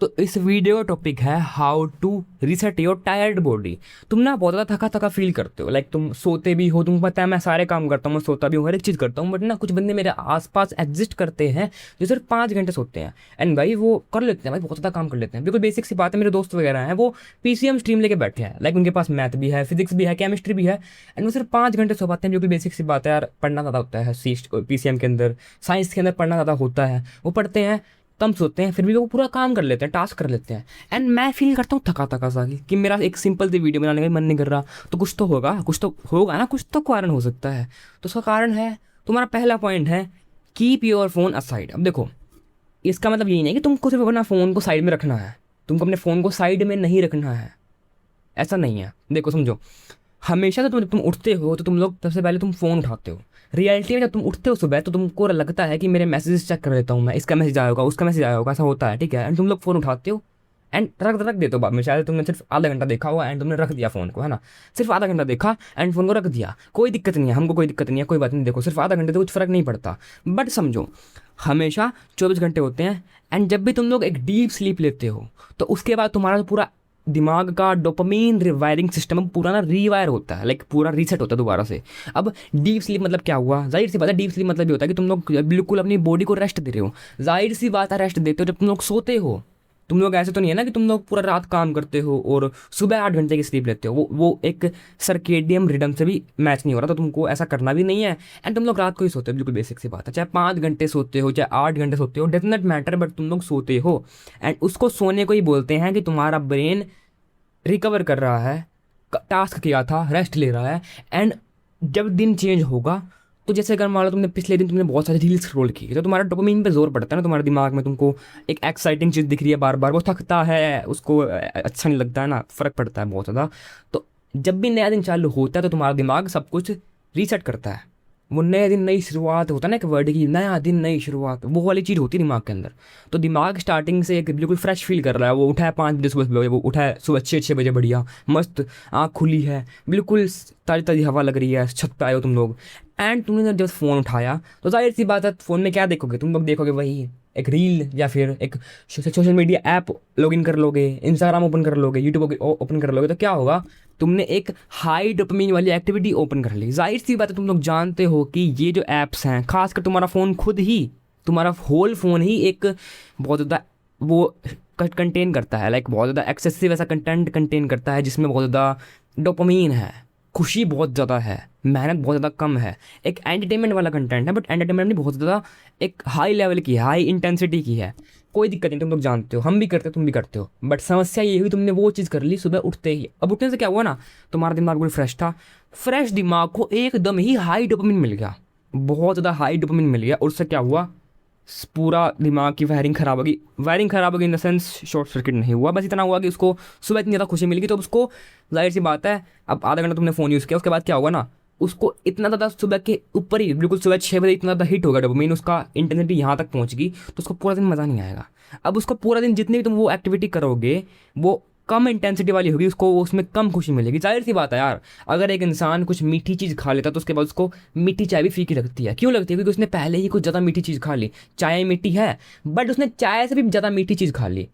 तो इस वीडियो का टॉपिक है how to reset your tired body. तुम ना बहुत ज़्यादा थका थका फील करते हो, लाइक तुम सोते भी हो, तुम पता है मैं सारे काम करता हूँ, मैं सोता भी हूँ, हर एक चीज़ करता हूँ, बट ना कुछ बंदे मेरे आसपास एग्जिस्ट करते हैं जो सिर्फ 5 घंटे सोते हैं। एंड भाई वो कर लेते हैं, भाई बहुत ज़्यादा काम कर लेते हैं। बिल्कुल बेसिक सी बात है, मेरे दोस्त वगैरह हैं वो पीसीएम स्ट्रीम लेके बैठे हैं, लाइक उनके पास मैथ भी है, फिजिक्स भी है, केमिस्ट्री भी है, एंड वो सिर्फ 5 घंटे सो पाते हैं। बिल्कुल बेसिक सी बात है यार, पढ़ना ज़्यादा होता है पीसीएम के अंदर, साइंस के अंदर पढ़ना ज़्यादा होता है, वो पढ़ते हैं कम सोते हैं, फिर भी वो पूरा काम कर लेते हैं, टास्क कर लेते हैं। एंड मैं फील करता हूँ थका थका सा कि मेरा एक सिंपल सी वीडियो बनाने का मन नहीं कर रहा। तो कुछ तो होगा, कुछ तो होगा ना, कुछ तो कारण हो सकता है। तो उसका कारण है, तुम्हारा पहला पॉइंट है कीप योर फोन असाइड। अब देखो, इसका मतलब यही नहीं कि तुमको सिर्फ अपना फ़ोन को साइड में रखना है, तुमको अपने फ़ोन को साइड में नहीं रखना है, ऐसा नहीं है। देखो समझो, हमेशा तो तुम उठते हो तो तुम लोग सबसे पहले तुम फ़ोन उठाते हो। रियलिटी में जब तुम उठते हो सुबह तो तुमको लगता है कि मेरे मैसेजेस चेक कर लेता हूँ मैं, इसका मैसेज आया होगा, उसका मैसेज आया होगा, ऐसा होता है, ठीक है। एंड तुम लोग फ़ोन उठाते हो एंड रख देते हो बाद में। शायद तुमने सिर्फ आधा घंटा देखा हुआ एंड तुमने रख दिया फ़ोन को, है ना। सिर्फ आधा घंटा देखा एंड फ़ोन को रख दिया, कोई दिक्कत नहीं है, हमको कोई दिक्कत नहीं है, कोई बात नहीं। देखो सिर्फ आधा घंटे तो कुछ फ़र्क नहीं पड़ता, बट समझो हमेशा 24 घंटे होते हैं। एंड जब भी तुम लोग एक डीप स्लीप लेते हो तो उसके बाद तुम्हारा पूरा दिमाग का डोपामीन रिवायरिंग सिस्टम पूरा ना रीवायर होता है, लाइक पूरा रीसेट होता है दोबारा से। अब डीप स्लीप मतलब क्या हुआ, जाहिर सी बात है, डीप स्लीप मतलब ये होता है कि तुम लोग बिल्कुल अपनी बॉडी को रेस्ट दे रहे हो। जाहिर सी बात है, रेस्ट देते हो जब तुम लोग सोते हो। तुम लोग ऐसे तो नहीं है ना कि तुम लोग पूरा रात काम करते हो और सुबह 8 घंटे की स्लीप लेते हो, वो एक सर्केडियम रिदम से भी मैच नहीं हो रहा, तो तुमको ऐसा करना भी नहीं है। एंड तुम लोग रात को ही सोते हो, बिल्कुल बेसिक सी बात है, चाहे 5 घंटे सोते हो चाहे 8 घंटे सोते हो, डज नॉट मैटर, बट तुम लोग सोते हो। एंड उसको सोने को ही बोलते हैं कि तुम्हारा ब्रेन रिकवर कर रहा है, टास्क किया था, रेस्ट ले रहा है। एंड जब दिन चेंज होगा तो जैसे अगर मान लो तुमने पिछले दिन तुमने बहुत सारी रील्स स्क्रॉल की तो तुम्हारा डोपामिन पे जोर पड़ता है ना, तुम्हारे दिमाग में तुमको एक एक्साइटिंग चीज़ दिख रही है बार बार, वो थकता है, उसको अच्छा नहीं लगता है ना, फ़र्क पड़ता है बहुत ज़्यादा। तो जब भी नया दिन चालू होता है तो तुम्हारा दिमाग सब कुछ रीसेट करता है। वो नए दिन नई शुरुआत होता है ना, एक वर्ड की, नया दिन नई शुरुआत, वो वाली चीज़ होती है दिमाग के अंदर। तो दिमाग स्टार्टिंग से एक बिल्कुल फ्रेश फील कर रहा है, वो उठा है 5 बजे सुबह, वो उठा है सुबह 6 बजे, बढ़िया मस्त आँख खुली है, बिल्कुल ताज़ी ताज़ी हवा लग रही है, छत पे आए हो तुम लोग। एंड तुमने जब फ़ोन उठाया तो जाहिर सी बात है, फ़ोन में क्या देखोगे तुम लोग, देखोगे वही एक रील या फिर एक सोशल मीडिया ऐप लॉगिन कर लोगे, इंस्टाग्राम ओपन कर लोगे, यूट्यूब ओपन कर लोगे। तो क्या होगा, तुमने एक हाई डोपामिन वाली एक्टिविटी ओपन कर ली। जाहिर सी बात है, तुम लोग जानते हो कि ये जो ऐप्स हैं, खासकर तुम्हारा फ़ोन खुद ही, तुम्हारा होल फ़ोन ही एक बहुत ज़्यादा वो कंटेन करता है, लाइक बहुत ज़्यादा एक्सेसिव ऐसा कंटेंट कंटेन करता है जिसमें बहुत ज़्यादा डोपामिन है, खुशी बहुत ज़्यादा है, मेहनत बहुत ज़्यादा कम है। एक एंटरटेनमेंट वाला कंटेंट है, बट एंटरटेनमेंट नहीं, बहुत ज़्यादा एक हाई लेवल की है, हाई इंटेंसिटी की है। कोई दिक्कत नहीं, तुम लोग जानते हो, हम भी करते हो, तुम भी करते हो, बट समस्या ये हुई तुमने वो चीज़ कर ली सुबह उठते ही। अब उठने से क्या हुआ ना, तुम्हारा दिमाग बिल्कुल फ्रेश था, फ्रेश दिमाग को एकदम ही हाई डोपामिन मिल गया, बहुत ज़्यादा हाई डोपामिन मिल गया, और उससे क्या हुआ, पूरा दिमाग की वायरिंग ख़राब होगी। वायरिंग ख़राब होगी in the sense short circuit नहीं हुआ, बस इतना हुआ कि उसको सुबह इतनी ज़्यादा खुशी मिल गई तो उसको, जाहिर सी बात है, अब आधा घंटा तुमने फ़ोन यूज़ किया, उसके बाद क्या होगा ना, उसको इतना ज़्यादा सुबह के ऊपर ही बिल्कुल सुबह 6 बजे इतना ज़्यादा हिट होगा डोपामिन, उसका इंटेंसिटी यहाँ तक पहुँच गई तो उसको पूरा दिन मज़ा नहीं आएगा। अब उसको पूरा दिन जितनी भी तुम वो एक्टिविटी करोगे वो कम इंटेंसिटी वाली होगी, उसको उसमें कम खुशी मिलेगी। जाहिर सी बात है यार, अगर एक इंसान कुछ मीठी चीज़ खा लेता तो उसके बाद उसको मीठी चाय भी फीकी लगती है। क्यों लगती है? क्योंकि उसने पहले ही कुछ ज़्यादा मीठी चीज़ खा ली। चाय मीठी है बट उसने चाय से भी ज़्यादा मीठी चीज़ खा ली,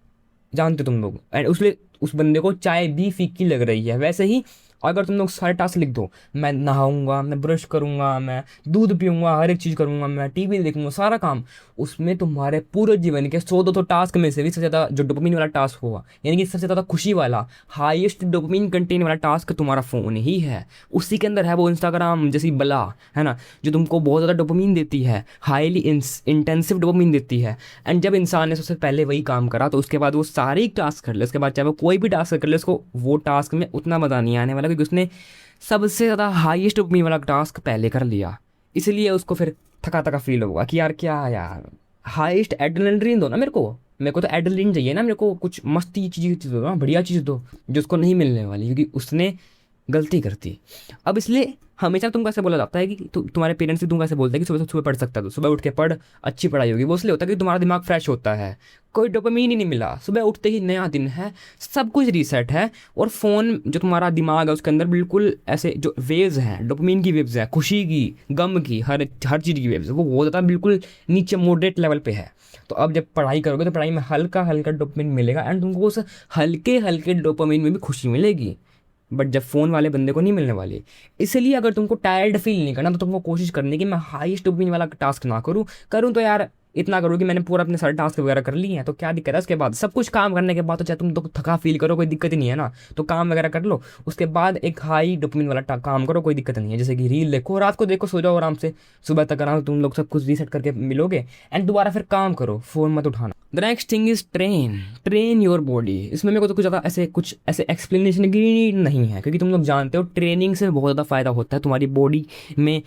जानते तुम लोग, एंड उसलिए उस बंदे को चाय भी फीकी लग रही है। वैसे ही अगर तुम लोग सारे टास्क लिख दो, मैं नहाऊंगा, मैं ब्रश करूंगा, मैं दूध पीऊंगा, हर एक चीज़ करूंगा, मैं टीवी देखूंगा, सारा काम, उसमें तुम्हारे पूरे जीवन के 100-200 टास्क में से भी सबसे ज़्यादा जो डोपामिन वाला टास्क होगा, यानी कि सबसे ज़्यादा खुशी वाला, हाईएस्ट डोपामिन कंटेन वाला टास्क तुम्हारा फ़ोन ही है। उसी के अंदर है वो इंस्टाग्राम जैसी बला, है ना, जो तुमको बहुत ज़्यादा डोपामिन देती है, हाईली इंटेंसिव डोपामिन देती है। एंड जब इंसान ने सबसे पहले वही काम करा तो उसके बाद वो सारे ही टास्क कर ले, उसके बाद चाहे वो कोई भी टास्क कर ले, उसको वो टास्क में उतना मज़ा नहीं आने वाला, क्योंकि उसने सबसे ज़्यादा हाईएस्ट डोपामिन वाला टास्क पहले कर लिया। इसलिए उसको फिर थका थका फील होगा कि यार क्या यार, हाईएस्ट एड्रेनलिन दो ना मेरे को तो एड्रेनलिन चाहिए ना, मेरे को कुछ मस्ती चीज़ दो ना, बढ़िया चीज़ दो जो उसको नहीं मिलने वाली, क्योंकि उसने गलती करती। अब इसलिए हमेशा तुमको ऐसे बोला जाता है कि तुम्हारे पेरेंट्स भी तुमको ऐसे बोलते हैं कि सुबह सुबह पढ़ सकता है, तो सुबह उठ के पढ़, अच्छी पढ़ाई होगी। वो इसलिए होता है कि तुम्हारा दिमाग फ्रेश होता है, कोई डोपामीन ही नहीं मिला, सुबह उठते ही नया दिन है, सब कुछ रीसेट है। और फ़ोन जो तुम्हारा दिमाग है उसके अंदर बिल्कुल ऐसे जो वेव्स हैं, डोपामीन की वेव्स है, खुशी की, गम की, हर चीज़ की वेव्स, वो बहुत ज़्यादा बिल्कुल नीचे मॉडरेट लेवल पे है। तो अब जब पढ़ाई करोगे तो पढ़ाई में हल्का हल्का डोपामीन मिलेगा एंड तुमको उस हल्के हल्के डोपामीन में भी खुशी मिलेगी, बट जब फ़ोन वाले बंदे को नहीं मिलने वाली। इसलिए अगर तुमको टायर्ड फील नहीं करना तो तुमको कोशिश करनी कि मैं हाईएस्ट डोपामिन वाला टास्क ना करूँ तो यार इतना करूँ कि मैंने पूरा अपने सारे टास्क वगैरह कर लिए हैं, तो क्या दिक्कत है। उसके बाद सब कुछ काम करने के बाद तो चाहे तुम तो थका फील करो, कोई दिक्कत ही नहीं है ना, तो काम वगैरह कर लो, उसके बाद एक हाई डोपामिन वाला काम करो, कोई दिक्कत नहीं है। जैसे कि रील देखो, रात को देखो, सो जाओ आराम से, सुबह तक आराम से तुम लोग सब कुछ रीसेट करके मिलोगे एंड दोबारा फिर काम करो, फ़ोन मत उठाना। The next thing is train your body. इसमें मेरे को तो कुछ ऐसे एक्सप्लेनेशन की नीड नहीं है, क्योंकि तुम लोग जानते हो ट्रेनिंग से बहुत ज़्यादा फ़ायदा होता है तुम्हारी बॉडी में।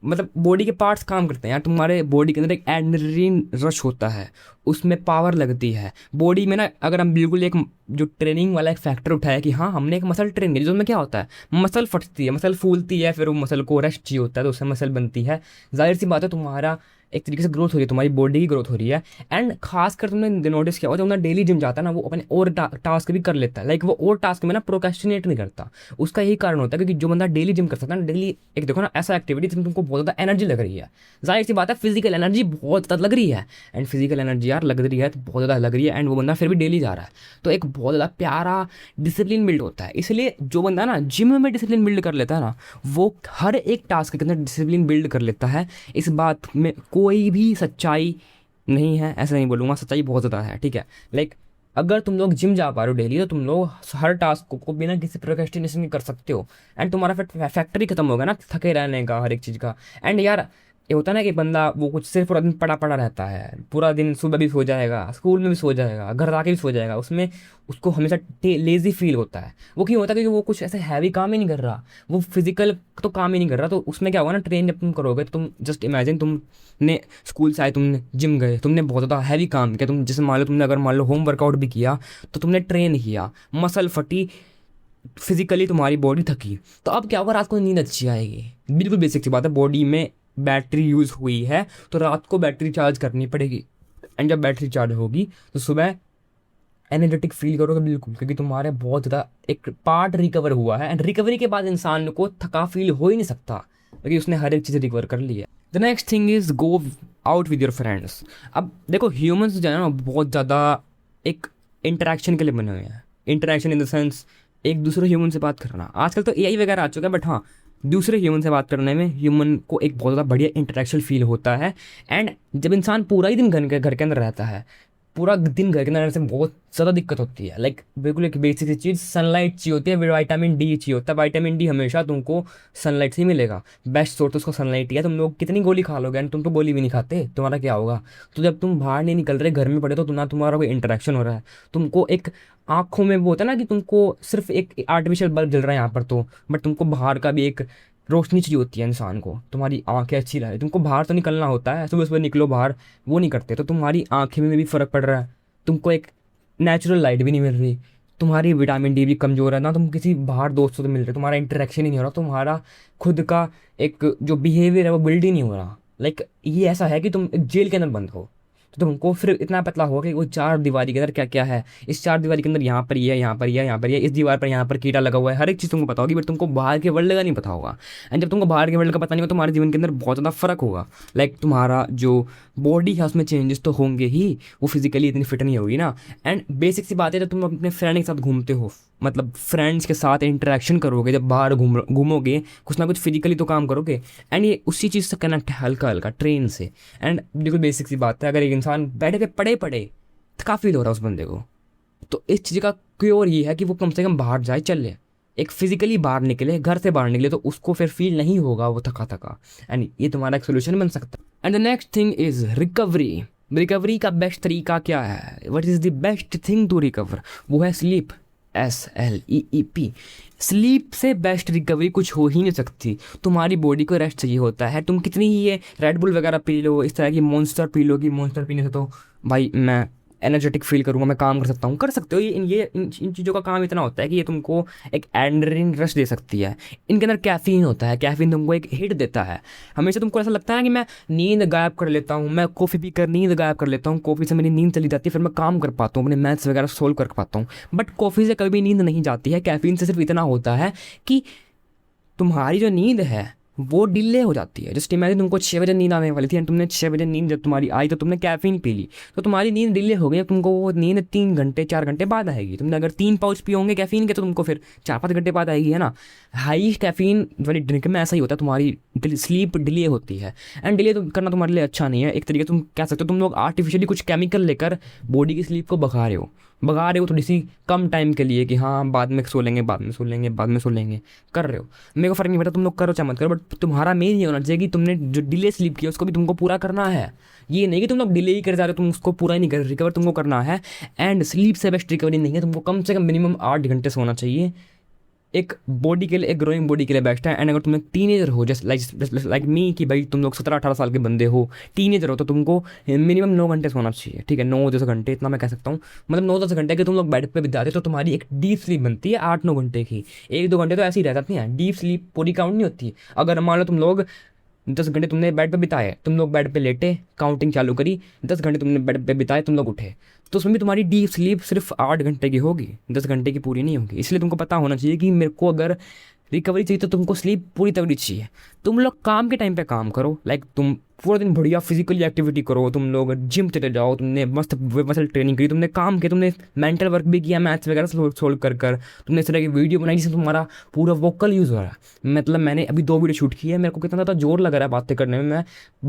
मतलब बॉडी के पार्ट्स काम करते हैं यार, तुम्हारे बॉडी के अंदर एक एड्रेनलिन रश होता है, उसमें पावर लगती है बॉडी में ना। अगर हम बिल्कुल एक जो ट्रेनिंग वाला एक फैक्टर उठाया कि हाँ हमने एक मसल ट्रेन की, जिसमें क्या होता है, मसल फटती है, मसल फूलती है, फिर वो मसल को रेस्ट चाहिए होता है, तो उससे मसल बनती है। जाहिर सी बात है तुम्हारा एक तरीके से ग्रोथ हो रही है, तुम्हारी बॉडी की ग्रोथ हो रही है। एंड खासकर तुमने नोटिस किया हो, जब बंदा डेली जिम जाता है ना, वो अपने और टास्क भी कर लेता है। लाइक वो और टास्क में ना प्रोक्रेस्टिनेट नहीं करता। उसका यही कारण होता है क्योंकि जो बंदा डेली जिम कर सकता है ना, डेली एक देखो ना ऐसा एक्टिविटी जिसमें तुमको बहुत ज़्यादा एनर्जी लग रही है, जाहिर सी बात है फिजिकल एनर्जी बहुत ज़्यादा लग रही है, एंड फिजिकल एनर्जी यार लग रही है तो बहुत ज़्यादा लग रही है, एंड वो बंदा फिर भी डेली जा रहा है, तो एक बहुत ज़्यादा प्यारा डिसिप्लिन बिल्ड होता है। इसलिए जो बंदा ना जिम में डिसिप्लिन बिल्ड कर लेता है ना, वो हर एक टास्क के अंदर डिसिप्लिन बिल्ड कर लेता है। इस बात में कोई भी सच्चाई नहीं है, ऐसा नहीं बोलूँगा, सच्चाई बहुत ज़्यादा है, ठीक है। लाइक अगर तुम लोग जिम जा पा रहे हो डेली, तो तुम लोग हर टास्क को बिना किसी प्रोक्रेस्टिनेशन के कर सकते हो, एंड तुम्हारा फिर फैक्ट्री खत्म होगा ना थके रहने का, हर एक चीज़ का। एंड यार ये होता है ना कि बंदा वो कुछ सिर्फ पूरा दिन पड़ा पड़ा रहता है, पूरा दिन सुबह भी सो जाएगा, स्कूल में भी सो जाएगा, घर आके भी सो जाएगा, उसमें उसको हमेशा लेज़ी फील होता है। वो क्यों होता है? क्योंकि वो कुछ ऐसे हैवी काम ही नहीं कर रहा, वो फिजिकल तो काम ही नहीं कर रहा। तो उसमें क्या होगा ना, ट्रेन जब तुम करोगे तो तुम जस्ट इमेजिन, तुमने स्कूल से आए, तुमने जिम गए, तुमने बहुत ज़्यादा हैवी काम किया, तुम जैसे मान लो तुमने अगर मान लो होम वर्कआउट भी किया, तो तुमने ट्रेन किया, मसल फटी, फिजिकली तुम्हारी बॉडी थकी, तो अब क्या होगा, रात को नींद अच्छी आएगी। बिल्कुल बेसिक सी बात है, बॉडी में बैटरी यूज़ हुई है तो रात को बैटरी चार्ज करनी पड़ेगी, एंड जब बैटरी चार्ज होगी तो सुबह एनर्जेटिक फील करोगे बिल्कुल, क्योंकि तुम्हारे बहुत ज़्यादा एक पार्ट रिकवर हुआ है। एंड रिकवरी के बाद इंसान को थका फील हो ही नहीं सकता, क्योंकि उसने हर एक चीज़ रिकवर कर ली है। The next thing is go out with your friends. अब देखो ह्यूमन्स जो है ना, बहुत ज़्यादा एक इंटरेक्शन के लिए बने हुए हैं। इंटरेक्शन इन द सेंस एक दूसरे ह्यूमन से बात करना। आजकल तो एआई वगैरह आ चुका है, बट हाँ दूसरे ह्यूमन से बात करने में ह्यूमन को एक बहुत ज़्यादा बढ़िया इंटरेक्शन फील होता है। एंड जब इंसान पूरा ही दिन घर के अंदर रहता है, पूरा दिन घर के अंदर रहने से बहुत ज़्यादा दिक्कत होती है। लाइक बिल्कुल एक बेसिक सी चीज़, सनलाइट चाहिए होती है, विटामिन डी चाहिए होता है। विटामिन डी हमेशा तुमको सनलाइट से ही मिलेगा, बेस्ट सोर्स उसको सनलाइट ही है। तुम लोग कितनी गोली खा लोगे, एंड तुम तो गोली भी नहीं खाते, तुम्हारा क्या होगा? तो जब तुम बाहर नहीं निकल रहे, घर में पड़े, तो ना तुम्हारा कोई इंटरेक्शन हो रहा है, तुमको एक आँखों में वो होता है ना कि तुमको सिर्फ एक आर्टिफिशियल बल्ब जल रहा है यहाँ पर, तो बट तुमको बाहर का भी एक रोशनी चाहिए होती है इंसान को, तुम्हारी आंखें अच्छी रहे। तुमको बाहर तो निकलना होता है, सुबह सुबह निकलो बाहर, वो नहीं करते, तो तुम्हारी आंखें में भी फ़र्क पड़ रहा है, तुमको एक नेचुरल लाइट भी नहीं मिल रही, तुम्हारी विटामिन डी भी कमज़ोर है ना, तुम किसी बाहर दोस्तों से मिल रहे, तुम्हारा इंटरेक्शन ही नहीं हो रहा, तुम्हारा खुद का एक जो बिहेवियर है वो बिल्ड ही नहीं हो रहा। लाइक ये ऐसा है कि तुम एक जेल के अंदर बंद हो, तो तुमको फिर इतना पतला होगा कि वो चार दीवारी के अंदर क्या क्या है, इस चार दीवारी के अंदर यहाँ पर ये है, यहाँ पर ये है, यहाँ पर ये, इस दीवार पर यहाँ पर कीड़ा लगा हुआ है, हर एक चीज़ तुमको पता होगी, बट तुमको बाहर के वर्ल्ड का नहीं पता होगा। एंड जब तुमको बाहर के वर्ल्ड का पता नहीं होगा, तुम्हारे जीवन के अंदर बहुत ज़्यादा फर्क होगा। लाइक तुम्हारा जो बॉडी है उसमें चेंजेस तो होंगे ही, वो फिजिकली इतनी फिट नहीं होगी ना। एंड बेसिक सी बात है, जब तुम अपने फ्रेंड के साथ घूमते हो, मतलब फ्रेंड्स के साथ इंटरेक्शन करोगे, जब बाहर घूमोगे, कुछ ना कुछ फिजिकली तो काम करोगे, एंड ये उसी चीज़ से कनेक्ट है हल्का हल्का ट्रेन से। एंड बिल्कुल बेसिक सी बात है, अगर एक इंसान बैठे पे पड़े पड़े थका फील हो रहा है उस बंदे को, तो इस चीज़ का क्योर ये है कि वो कम से कम बाहर जाए, चले, एक फिजिकली बाहर निकले, घर से बाहर निकले, तो उसको फिर फील नहीं होगा वो थका थका, एंड ये तुम्हारा एक सोल्यूशन बन सकता है। And the next thing is recovery. Recovery का बेस्ट तरीका क्या है? What is the best thing to recover? वो है स्लीप, SLEEP। स्लीप से बेस्ट रिकवरी कुछ हो ही नहीं सकती। तुम्हारी बॉडी को रेस्ट चाहिए होता है। तुम कितनी ही ये रेड बुल वगैरह पी लो, इस तरह की मॉन्स्टर पी लो, कि मॉन्स्टर पीने से तो भाई मैं एनर्जेटिक फील करूँगा, मैं काम कर सकता हूँ, कर सकते हो। इन चीज़ों का काम इतना होता है कि ये तुमको एक एड्रेनलिन रश दे सकती है। इनके अंदर कैफ़ीन होता है, कैफ़ीन तुमको एक हिट देता है। हमेशा तुमको ऐसा लगता है कि मैं नींद गायब कर लेता हूँ, मैं कॉफ़ी पीकर नींद गायब कर लेता हूँ, कॉफ़ी से मेरी नींद चली जाती है, फिर मैं काम कर पाता हूँ, अपने मैथ्स वगैरह सोल्व कर पाता हूँ। बट कॉफ़ी से कभी नींद नहीं जाती है। कैफ़ीन से सिर्फ इतना होता है कि तुम्हारी जो नींद है वो डिले हो जाती है। जस्ट इमेजिन तुमको 6 बजे नींद आने वाली थी एंड तुमने 6 बजे नींद जब तुम्हारी आई तो तुमने कैफ़ीन पी ली, तो तुम्हारी नींद डिले हो गई। अब तुमको वो नींद 3 घंटे 4 घंटे बाद आएगी। तुमने अगर 3 पाउच पिए होंगे कैफ़ीन के तो तुमको फिर 4-5 घंटे बाद आएगी, है ना। हाई कैफ़ीन वाली ड्रिंक में ऐसा ही होता है, तुम्हारी स्लीप डिले होती है। एंड डिले करना तुम्हारे लिए अच्छा नहीं है। एक तरीके तुम कह सकते हो तुम लोग आर्टिफिशियली कुछ केमिकल लेकर बॉडी की स्लीप को भगा रहे हो थोड़ी सी कम टाइम के लिए कि हाँ बाद में सो लेंगे, बाद में सो लेंगे, बाद में सो लेंगे, कर रहे हो। मेरे को फ़र्क नहीं पड़ता तुम लोग करो चाहे मत करो, बट तुम्हारा मेन ये होना चाहिए कि तुमने जो डिले स्लीप किया उसको भी तुमको पूरा करना है। ये नहीं कि तुम लोग डिले ही कर जा रहे हो, तुम उसको पूरा ही नहीं कर रहे, रिकवर तुमको करना है। एंड स्लीप से बेस्ट रिकवरी नहीं है। तुमको कम से कम मिनिमम 8 घंटे सोना चाहिए। एक बॉडी के लिए, एक ग्रोइंग बॉडी के लिए बेस्ट है। एंड अगर तुम एक टीनेजर हो जस्ट लाइक मी, कि भाई तुम लोग 17-18 साल के बंदे हो, टीनेजर हो, तो तुमको मिनिमम 9 घंटे सोना चाहिए, ठीक है। 9-10 घंटे, इतना मैं कह सकता हूँ। मतलब 9-10 घंटे के तुम लोग बेड पे बिताते तो तुम्हारी एक डीप स्लीप बनती है 8-9 घंटे की। 1-2 घंटे तो ऐसे ही रह जाती हैं, डीप स्लीप पूरी काउंट नहीं होती। अगर मान लो तुम लोग 10 घंटे तुमने बेड पे बिताए, तुम लोग बेड पे लेटे, काउंटिंग चालू करी, 10 घंटे तुमने बेड पे बिताए, तुम लोग उठे, तो उसमें भी तुम्हारी डीप स्लीप सिर्फ 8 घंटे की होगी, 10 घंटे की पूरी नहीं होगी। इसलिए तुमको पता होना चाहिए कि मेरे को अगर रिकवरी चाहिए तो तुमको स्लीप पूरी तगड़ी चाहिए। तुम लोग काम के टाइम पे काम करो, लाइक तुम पूरा दिन बढ़िया फिजिकली एक्टिविटी करो, तुम लोग जिम चले जाओ, तुमने मस्त मसल ट्रेनिंग करी, तुमने काम किया, तुमने मेंटल वर्क भी किया, मैथ्स वगैरह सोल्व कर तुमने इस तरह की वीडियो बनाई जिसमें तुम्हारा पूरा वोकल यूज़ हो रहा है। मतलब मैंने अभी 2 वीडियो शूट की है, मेरे को कितना ज़्यादा जोर लग रहा है बातें करने में। मैं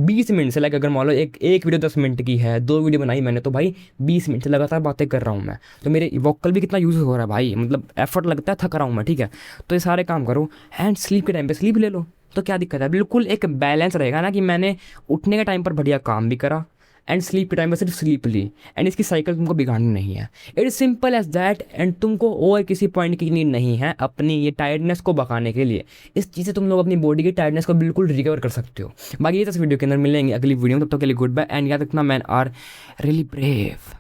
20 मिनट से, लाइक अगर मान लो एक वीडियो 10 मिनट की है, 2 वीडियो बनाई मैंने, तो भाई 20 मिनट से लगातार बातें कर रहा हूँ मैं, तो मेरे वोकल भी कितना यूज़ हो रहा है भाई, मतलब एफर्ट लगता है, थक रहा हूँ मैं, ठीक है। तो ये सारे काम करो एंड स्लीप के टाइम पे स्लीप ले लो, तो क्या दिक्कत है। बिल्कुल एक बैलेंस रहेगा ना कि मैंने उठने के टाइम पर बढ़िया काम भी करा एंड स्लीप के टाइम पर सिर्फ स्लीप ली, एंड इसकी साइकिल तुमको बिगाड़नी नहीं है। It is simple as that. And तुमको और किसी पॉइंट की नीड नहीं है अपनी ये टायर्डनेस को भगाने के लिए। इस चीज़ से तुम लोग अपनी बॉडी की टायर्डनेस को बिल्कुल रिकवर कर सकते हो। बाकी ये 10 वीडियो के अंदर मिलेंगे अगली वीडियो में, तब तक के लिए गुड बाय एंड याद रखना, मैन आर रियली ब्रेव।